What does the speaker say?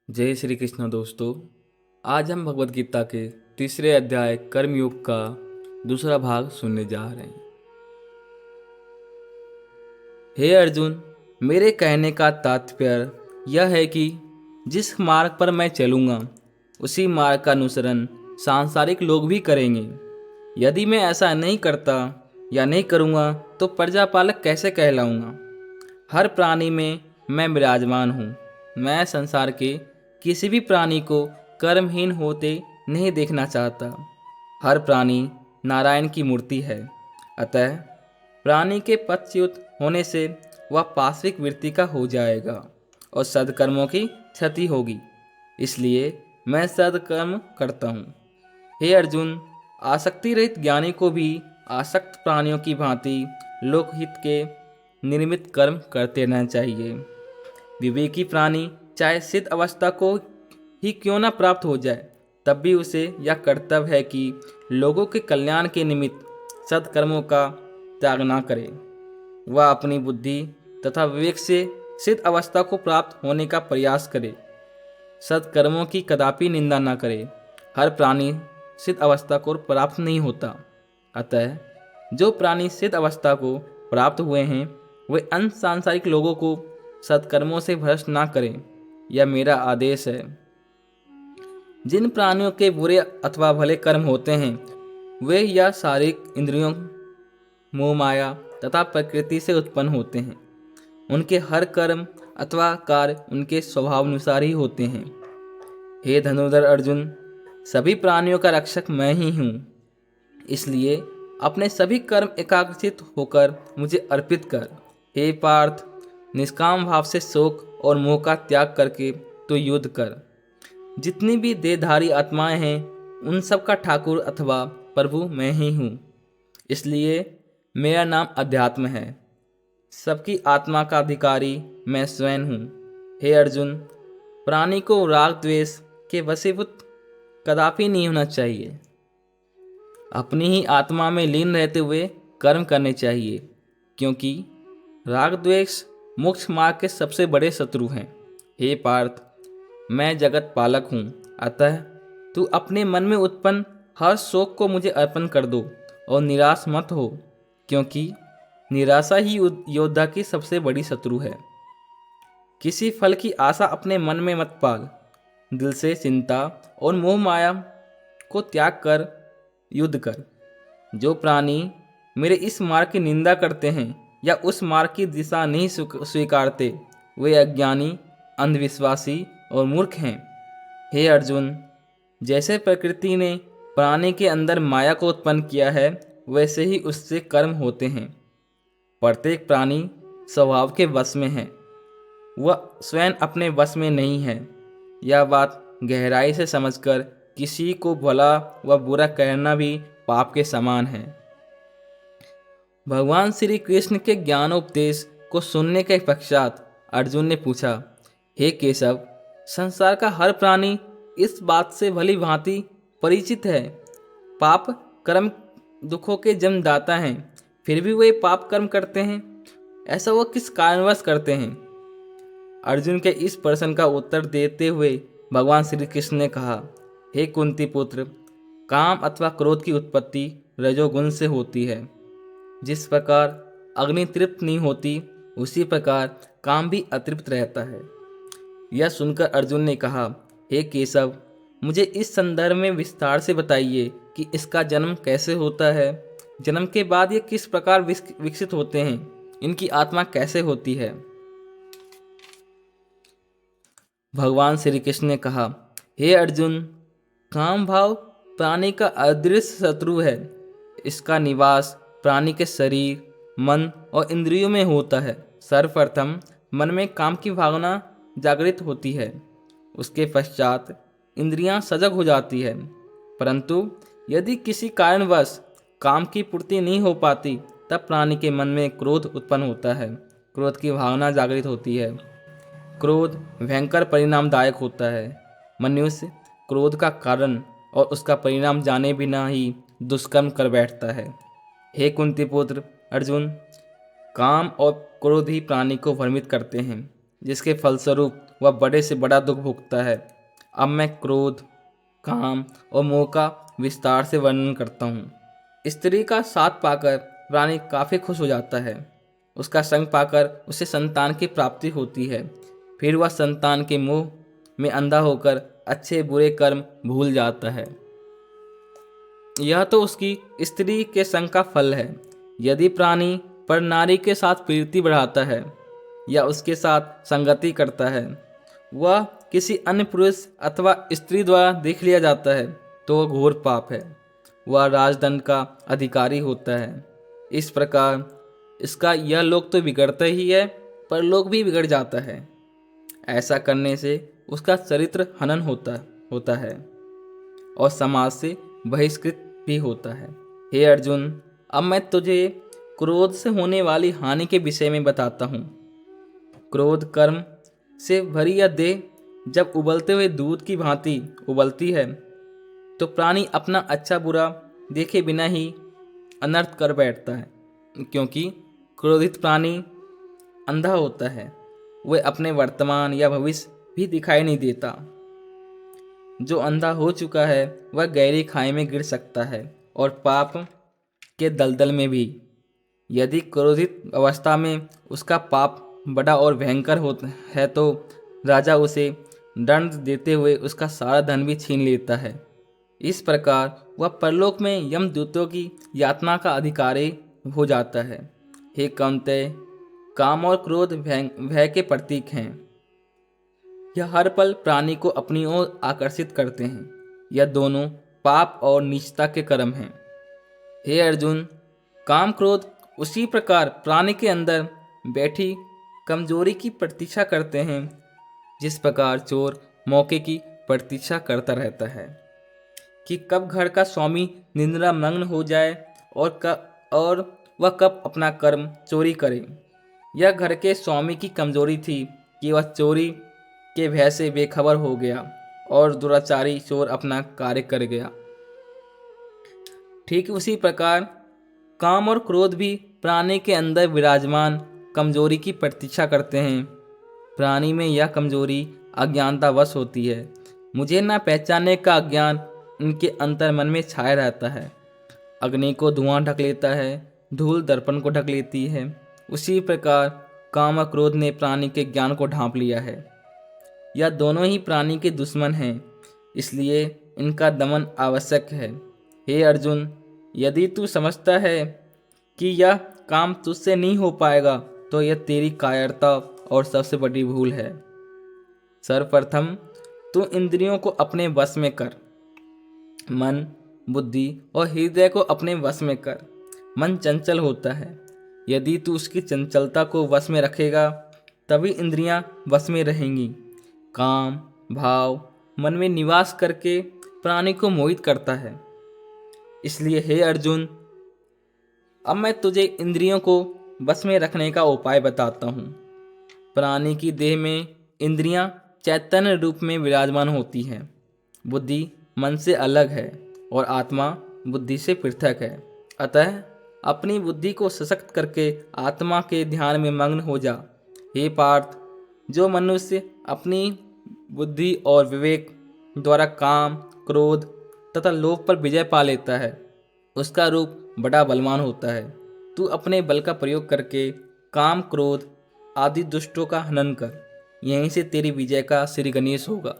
जय श्री कृष्ण दोस्तों। आज हम भगवत गीता के तीसरे अध्याय कर्मयोग का दूसरा भाग सुनने जा रहे हैं। हे अर्जुन, मेरे कहने का तात्पर्य यह है कि जिस मार्ग पर मैं चलूँगा उसी मार्ग का अनुसरण सांसारिक लोग भी करेंगे। यदि मैं ऐसा नहीं करता या नहीं करूँगा तो प्रजापालक कैसे कहलाऊँगा। हर प्राणी में मैं विराजमान हूँ। मैं संसार के किसी भी प्राणी को कर्महीन होते नहीं देखना चाहता। हर प्राणी नारायण की मूर्ति है। अतः प्राणी के पदच्युत होने से वह पाश्विक वृत्ति का हो जाएगा और सद्कर्मों की क्षति होगी। इसलिए मैं सद्कर्म करता हूँ। हे अर्जुन, आसक्ति रहित ज्ञानी को भी आसक्त प्राणियों की भांति लोकहित के निर्मित कर्म करते रहना चाहिए। विवेकी प्राणी चाहे सिद्ध अवस्था को ही क्यों न प्राप्त हो जाए, तब भी उसे यह कर्तव्य है कि लोगों के कल्याण के निमित्त सत्कर्मों का त्याग न करे। वह अपनी बुद्धि तथा विवेक से सिद्ध अवस्था को प्राप्त होने का प्रयास करे। सत्कर्मों की कदापि निंदा न करे। हर प्राणी सिद्ध अवस्था को प्राप्त नहीं होता। अतः जो प्राणी सिद्ध अवस्था को प्राप्त हुए हैं वे अन्य सांसारिक लोगों को सत्कर्मों से भ्रष्ट ना करें। यह मेरा आदेश है। जिन प्राणियों के बुरे अथवा भले कर्म होते हैं वे या शारीरिक इंद्रियों, मोह माया तथा प्रकृति से उत्पन्न होते हैं। उनके हर कर्म अथवा कार्य उनके स्वभावानुसार ही होते हैं। हे धनुर्धर अर्जुन, सभी प्राणियों का रक्षक मैं ही हूँ। इसलिए अपने सभी कर्म एकाग्रचित होकर मुझे अर्पित कर। हे पार्थ, निष्काम भाव से शोक और मोह का त्याग करके तो युद्ध कर। जितनी भी देहधारी आत्माएं हैं उन सब का ठाकुर अथवा प्रभु मैं ही हूँ। इसलिए मेरा नाम अध्यात्म है। सबकी आत्मा का अधिकारी मैं स्वयं हूँ। हे अर्जुन, प्राणी को राग द्वेष के वशीभूत कदापि नहीं होना चाहिए। अपनी ही आत्मा में लीन रहते हुए कर्म करने चाहिए, क्योंकि राग द्वेष मोक्ष मार्ग के सबसे बड़े शत्रु हैं। हे पार्थ, मैं जगत पालक हूँ। अतः तू अपने मन में उत्पन्न हर शोक को मुझे अर्पण कर दो और निराश मत हो, क्योंकि निराशा ही योद्धा की सबसे बड़ी शत्रु है। किसी फल की आशा अपने मन में मत पाल। दिल से चिंता और मोह माया को त्याग कर युद्ध कर। जो प्राणी मेरे इस मार्ग की निंदा करते हैं या उस मार्ग की दिशा नहीं स्वीकारते वे अज्ञानी, अंधविश्वासी और मूर्ख हैं। हे अर्जुन, जैसे प्रकृति ने प्राणी के अंदर माया को उत्पन्न किया है वैसे ही उससे कर्म होते हैं। प्रत्येक प्राणी स्वभाव के वश में है, वह स्वयं अपने वश में नहीं है। यह बात गहराई से समझकर किसी को भला व बुरा कहना भी पाप के समान है। भगवान श्री कृष्ण के ज्ञानोपदेश को सुनने के पश्चात अर्जुन ने पूछा, हे केशव, संसार का हर प्राणी इस बात से भली भांति परिचित है। पाप कर्म दुखों के जन्मदाता हैं, फिर भी वे पाप कर्म करते हैं। ऐसा वो किस कारणवश करते हैं? अर्जुन के इस प्रश्न का उत्तर देते हुए भगवान श्री कृष्ण ने कहा, हे कुंती पुत्र, काम अथवा क्रोध की उत्पत्ति रजोगुण से होती है। जिस प्रकार अग्नि तृप्त नहीं होती उसी प्रकार काम भी अतृप्त रहता है। यह सुनकर अर्जुन ने कहा, हे केशव, मुझे इस संदर्भ में विस्तार से बताइए कि इसका जन्म कैसे होता है। जन्म के बाद ये किस प्रकार विकसित होते हैं, इनकी आत्मा कैसे होती है। भगवान श्री कृष्ण ने कहा, हे अर्जुन, काम भाव प्राणी का अदृश्य शत्रु है। इसका निवास प्राणी के शरीर, मन और इंद्रियों में होता है। सर्वप्रथम मन में काम की भावना जागृत होती है, उसके पश्चात इंद्रियां सजग हो जाती है। परंतु यदि किसी कारणवश काम की पूर्ति नहीं हो पाती तब प्राणी के मन में क्रोध उत्पन्न होता है। क्रोध की भावना जागृत होती है। क्रोध भयंकर परिणामदायक होता है। मनुष्य क्रोध का कारण और उसका परिणाम जाने बिना ही दुष्कर्म कर बैठता है। हे कुंती पुत्र अर्जुन, काम और क्रोध ही प्राणी को भ्रमित करते हैं, जिसके फलस्वरूप वह बड़े से बड़ा दुख भोगता है। अब मैं क्रोध, काम और मोह का विस्तार से वर्णन करता हूँ। स्त्री का साथ पाकर प्राणी काफ़ी खुश हो जाता है। उसका संग पाकर उसे संतान की प्राप्ति होती है। फिर वह संतान के मोह में अंधा होकर अच्छे बुरे कर्म भूल जाता है। यह तो उसकी स्त्री के संग का फल है। यदि प्राणी पर नारी के साथ प्रीति बढ़ाता है या उसके साथ संगति करता है, वह किसी अन्य पुरुष अथवा स्त्री द्वारा देख लिया जाता है, तो वह घोर पाप है। वह राजदंड का अधिकारी होता है। इस प्रकार इसका यह लोक तो बिगड़ता ही है, पर लोक भी बिगड़ जाता है। ऐसा करने से उसका चरित्र हनन होता है और समाज से बहिष्कृत भी होता है। हे अर्जुन, अब मैं तुझे क्रोध से होने वाली हानि के विषय में बताता हूँ। क्रोध कर्म से भरी यह देह जब उबलते हुए दूध की भांति उबलती है, तो प्राणी अपना अच्छा बुरा देखे बिना ही अनर्थ कर बैठता है, क्योंकि क्रोधित प्राणी अंधा होता है। वह अपने वर्तमान या भविष्य भी दिखाई नहीं देता। जो अंधा हो चुका है वह गहरी खाई में गिर सकता है और पाप के दलदल में भी। यदि क्रोधित अवस्था में उसका पाप बड़ा और भयंकर होता है, तो राजा उसे दंड देते हुए उसका सारा धन भी छीन लेता है। इस प्रकार वह परलोक में यमदूतों की यातना का अधिकारी हो जाता है। हे कौन्तेय, काम और क्रोध भय के प्रतीक हैं। यह हर पल प्राणी को अपनी ओर आकर्षित करते हैं। यह दोनों पाप और नीचता के कर्म हैं। हे अर्जुन, काम क्रोध उसी प्रकार प्राणी के अंदर बैठी कमजोरी की प्रतीक्षा करते हैं, जिस प्रकार चोर मौके की प्रतीक्षा करता रहता है कि कब घर का स्वामी निद्रा मग्न हो जाए और वह कब अपना कर्म चोरी करे। यह घर के स्वामी की कमजोरी थी कि वह चोरी के भय से बेखबर हो गया और दुराचारी चोर अपना कार्य कर गया। ठीक उसी प्रकार काम और क्रोध भी प्राणी के अंदर विराजमान कमजोरी की प्रतीक्षा करते हैं। प्राणी में यह कमजोरी अज्ञानतावश होती है। मुझे न पहचानने का अज्ञान इनके अंतर मन में छाया रहता है। अग्नि को धुआं ढक लेता है, धूल दर्पण को ढक लेती है। उसी प्रकार काम और क्रोध ने प्राणी के ज्ञान को ढांप लिया है। यह दोनों ही प्राणी के दुश्मन हैं, इसलिए इनका दमन आवश्यक है। हे अर्जुन, यदि तू समझता है कि यह काम तुझसे नहीं हो पाएगा, तो यह तेरी कायरता और सबसे बड़ी भूल है। सर्वप्रथम तू इंद्रियों को अपने वश में कर। मन, बुद्धि और हृदय को अपने वश में कर। मन चंचल होता है। यदि तू उसकी चंचलता को वश में रखेगा, तभी इंद्रियां वश में रहेंगी। काम भाव मन में निवास करके प्राणी को मोहित करता है। इसलिए हे अर्जुन, अब मैं तुझे इंद्रियों को बस में रखने का उपाय बताता हूँ। प्राणी की देह में इंद्रियां चैतन्य रूप में विराजमान होती हैं। बुद्धि मन से अलग है और आत्मा बुद्धि से पृथक है। अतः अपनी बुद्धि को सशक्त करके आत्मा के ध्यान में मग्न हो जा। हे पार्थ, जो मनुष्य अपनी बुद्धि और विवेक द्वारा काम, क्रोध तथा लोभ पर विजय पा लेता है, उसका रूप बड़ा बलवान होता है। तू अपने बल का प्रयोग करके काम, क्रोध आदि दुष्टों का हनन कर। यहीं से तेरी विजय का श्री गणेश होगा।